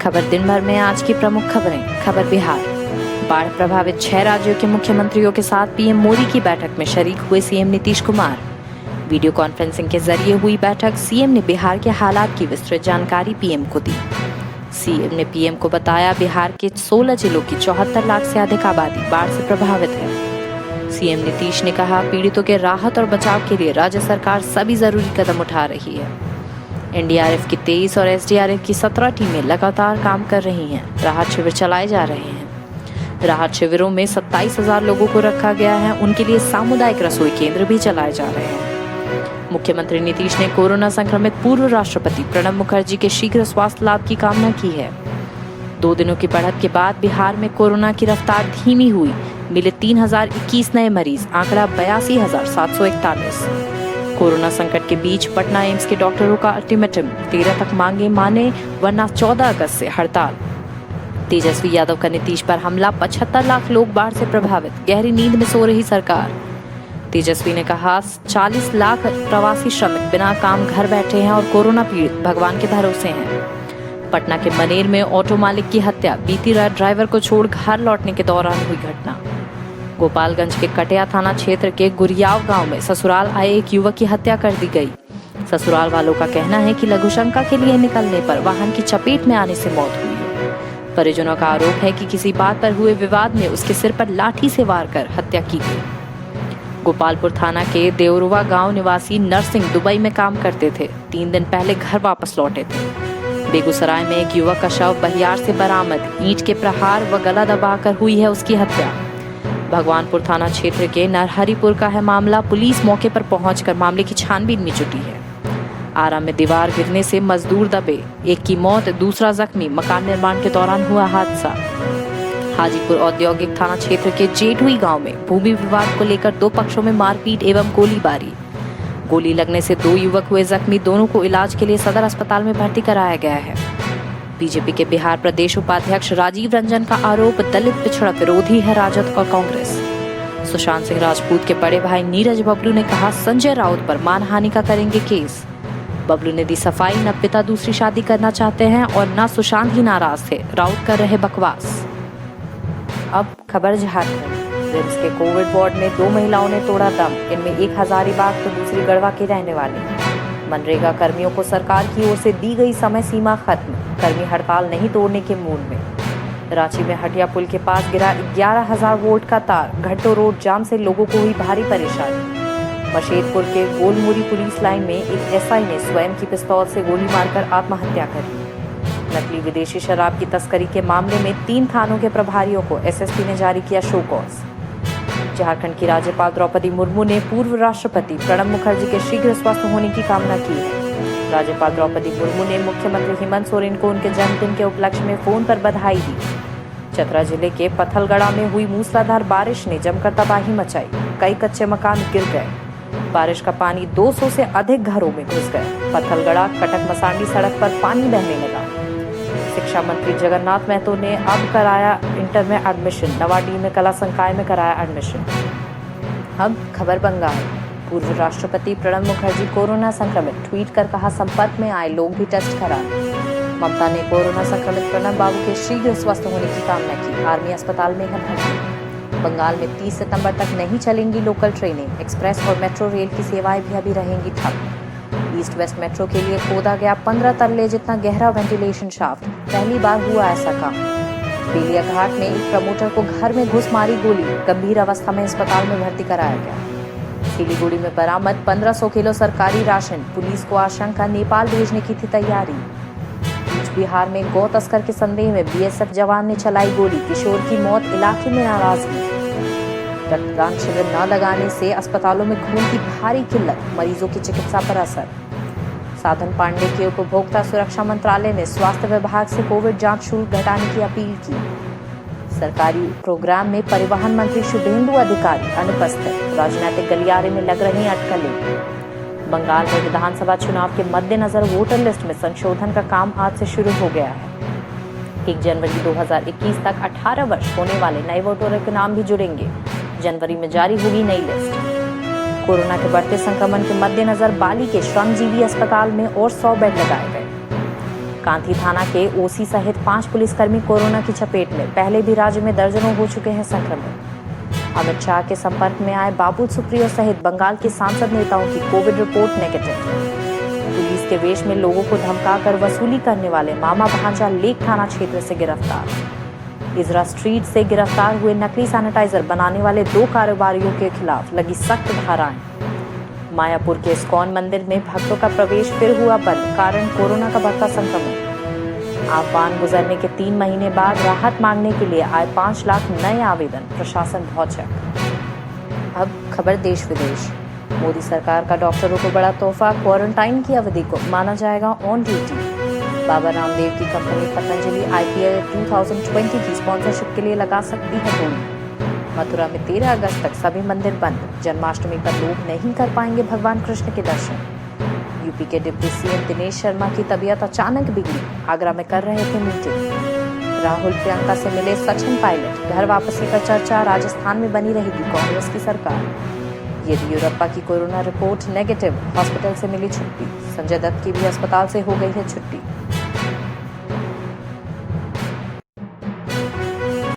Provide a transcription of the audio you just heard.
खबर दिन भर में आज की प्रमुख खबरें। खबर बिहार। बाढ़ प्रभावित 6 राज्यों के मुख्यमंत्रियों के साथ पीएम मोदी की बैठक में शरीक हुए CM Nitish Kumar. Video conferencing के जरिए हुई बैठक सीएम ने बिहार के हालात की विस्तृत जानकारी पीएम को दी। सीएम ने पीएम को बताया बिहार के 16 जिलों की 74 लाख से अधिक आबादी बाढ़ से प्रभावित है। सीएम नीतीश ने कहा, पीड़ितों के राहत और बचाव के लिए राज्य सरकार सभी जरूरी कदम उठा रही है। एनडीआरएफ की 23 और एसडीआरएफ की 17 टीमें लगातार काम कर रही हैं। राहत शिविर चलाए जा रहे हैं। राहत शिविरों में 27,000 लोगों को रखा गया है। उनके लिए सामुदायिक रसोई केंद्र भी चलाए जा रहे हैं। मुख्यमंत्री नीतीश ने कोरोना संक्रमित पूर्व राष्ट्रपति प्रणब मुखर्जी के शीघ्र स्वास्थ्य लाभ की कामना की है। 2 दिनों की बढ़त के बाद बिहार में कोरोना की रफ्तार धीमी हुई। मिले 3021 नए मरीज, आंकड़ा 82,741। कोरोना संकट के बीच पटना एम्स के डॉक्टरों का अल्टीमेटम, 13 तक मांगे माने वरना 14 अगस्त से हड़ताल। तेजस्वी यादव का नीतीश पर हमला, 75 लाख लोग बाढ़ से प्रभावित, गहरी नींद में सो रही सरकार। तेजस्वी ने कहा, 40 लाख प्रवासी श्रमिक बिना काम घर बैठे हैं और कोरोना पीड़ित भगवान के भरोसे हैं। पटना के मनेर में ऑटो मालिक की हत्या, बीती रात ड्राइवर को छोड़ घर लौटने के दौरान हुई घटना। गोपालगंज के कटिया थाना क्षेत्र के गुरियाव गांव में ससुराल आए एक युवक की हत्या कर दी गई। ससुराल वालों का कहना है कि लघुशंका के लिए निकलने पर वाहन की चपेट में आने से मौत हुई है। परिजनों का आरोप है कि किसी बात पर हुए विवाद में उसके सिर पर लाठी से वार कर हत्या की गई। गोपालपुर थाना के देवरुआ गांव निवासी नरसिंह दुबई में काम करते थे। 3 दिन पहले घर वापस लौटे थे। बेगूसराय में एक युवक का शव बहियार से बरामद, ईंट के प्रहार व गला दबाकर हुई है उसकी हत्या। भगवानपुर थाना क्षेत्र के नरहरिपुर का है मामला। पुलिस मौके पर पहुंचकर मामले की छानबीन में जुटी है। आरा में दीवार गिरने से मजदूर दबे, एक की मौत, दूसरा जख्मी, मकान निर्माण के दौरान हुआ हादसा। हाजीपुर औद्योगिक थाना क्षेत्र के जेठुई गांव में भूमि विवाद को लेकर 2 पक्षों में मारपीट एवं गोलीबारी। गोली लगने से 2 युवक हुए जख्मी, दोनों को इलाज के लिए सदर अस्पताल में भर्ती कराया गया है। बीजेपी के बिहार प्रदेश उपाध्यक्ष राजीव रंजन का आरोप, दलित पिछड़ा विरोधी है राजद और कांग्रेस। सुशांत सिंह राजपूत के बड़े भाई नीरज बबलू ने कहा, संजय राउत पर मानहानि का करेंगे केस। बबलू ने दी सफाई, न पिता दूसरी शादी करना चाहते हैं और न सुशांत ही नाराज थे, राउत कर रहे बकवास। अब खबर झारखंड। रिम्स के कोविड वार्ड में 2 महिलाओं ने तोड़ा दम। इनमें एक हजारीबाग तो दूसरी गढ़वा की रहने वाली। मनरेगा कर्मियों को सरकार की ओर से दी गई समय सीमा खत्म, कर्मी हड़ताल नहीं तोड़ने के मूड में। रांची में हटिया पुल के पास गिरा 11,000 वोल्ट का तार, घंटों रोड जाम से लोगों को हुई भारी परेशानी। मशेदपुर के गोलमुरी पुलिस लाइन में एक एसआई ने स्वयं की पिस्तौल से गोली मारकर आत्महत्या कर ली। नकली विदेशी शराब की तस्करी के मामले में 3 थानों के प्रभारियों को एसएसपी ने जारी किया शो कॉज। झारखंड की राज्यपाल द्रौपदी मुर्मू ने पूर्व राष्ट्रपति प्रणब मुखर्जी के शीघ्र स्वस्थ होने की कामना की है। राज्यपाल द्रौपदी मुर्मू ने मुख्यमंत्री हेमंत सोरेन को उनके जन्मदिन के उपलक्ष्य में फोन पर बधाई दी। चतरा जिले के पथलगड़ा में हुई मूसलाधार बारिश ने जमकर तबाही मचाई। कई कच्चे मकान गिर गए। बारिश का पानी 200 से अधिक घरों में घुस गया। पथलगड़ा कटक मसांडी सड़क पर पानी बहने लगा। शिक्षा मंत्री जगन्नाथ महतो ने अब कराया इंटर में एडमिशन। नवाडीह में कला संकाय में कराया एडमिशन। अब खबर बंगाल। पूर्व राष्ट्रपति प्रणब मुखर्जी कोरोना संक्रमित, ट्वीट कर कहा, संपर्क में आए लोग भी टेस्ट कराएं। ममता ने कोरोना संक्रमित प्रणब बाबू के शीघ्र स्वस्थ होने की कामना की। आर्मी अस्पताल में है भर्ती। बंगाल में 30 सितंबर तक नहीं चलेंगी लोकल ट्रेनें। एक्सप्रेस और मेट्रो रेल की सेवाएं भी अभी रहेंगी ठप। ईस्ट वेस्ट मेट्रो के लिए खोदा गया 15 तल्ले जितना गहरा वेंटिलेशन शाफ्ट, पहली बार हुआ ऐसा काम। बेलिया घाट में एक प्रमोटर को घर में घुस मारी गोली, गंभीर अवस्था में अस्पताल में भर्ती कराया गया। सिलीगुड़ी में बरामद 1500 किलो सरकारी राशन, पुलिस को आशंका नेपाल भेजने की थी तैयारी। बीच बिहार में गौ तस्कर के संदेह में बीएसएफ जवान ने चलाई गोली, किशोर की मौत, इलाके में नाराजगी। रक्तदान शिविर न लगाने से अस्पतालों में खून की भारी किल्लत, मरीजों की चिकित्सा पर असर। साधन पांडे के उपभोक्ता सुरक्षा मंत्रालय ने स्वास्थ्य विभाग से कोविड जांच शुल्क घटाने की अपील की। सरकारी प्रोग्राम में परिवहन मंत्री शुभेंदु अधिकारी अनुपस्थित। राजनीतिक गलियारे में लग रही अटकलें। बंगाल में विधानसभा चुनाव के मद्देनजर वोटर लिस्ट में संशोधन का काम आज से शुरू हो गया है। 1 जनवरी 2021 तक 18 वर्ष होने वाले नए वोटरों के नाम भी जुड़ेंगे। जनवरी में जारी होगी नई लिस्ट। कोरोना के बढ़ते संक्रमण के मद्देनजर बाली के श्रमजीवी अस्पताल में और 100 बेड लगाए गए। कांथी थाना के ओसी सहित 5 पुलिसकर्मी कोरोना की चपेट में। पहले भी राज्य में दर्जनों हो चुके हैं संक्रमित। अमित शाह के संपर्क में आए बाबुल सुप्रियो सहित बंगाल के सांसद नेताओं की कोविड रिपोर्ट नेगेटिव। पुलिस के वेश में लोगों को धमकाकर वसूली करने वाले मामा भांजा लेक थाना क्षेत्र से गिरफ्तार। इजरा स्ट्रीट से गिरफ्तार हुए नकली सैनिटाइजर बनाने वाले 2 कारोबारियों के खिलाफ लगी सख्त धाराएं। मायापुर के इस्कॉन मंदिर में भक्तों का प्रवेश फिर हुआ बंद, कारण कोरोना का बढ़ता संक्रमण। आह्वान गुजरने के 3 महीने बाद राहत मांगने के लिए आए 5 लाख नए आवेदन, प्रशासन भौचक। अब खबर देश विदेश। मोदी सरकार का डॉक्टरों को बड़ा तोहफा, क्वारंटाइन की अवधि को माना जाएगा ऑन ड्यूटी। बाबा रामदेव की कंपनी पतंजलि IPL 2020 की स्पॉन्सरशिप के लिए लगा सकती है बोली। मथुरा में 13 अगस्त तक सभी मंदिर बंद, जन्माष्टमी पर लोग नहीं कर पाएंगे भगवान कृष्ण के दर्शन। यूपी के डिप्टी CM दिनेश शर्मा की तबीयत अचानक बिगड़ी, आगरा में कर रहे थे मीटिंग। राहुल प्रियंका से मिले सचिन पायलट, घर वापसी पर चर्चा, राजस्थान में बनी रहेगी कांग्रेस की सरकार। येदियुरप्पा की कोरोना रिपोर्ट नेगेटिव, हॉस्पिटल से मिली छुट्टी। संजय दत्त की भी अस्पताल से हो गई है छुट्टी।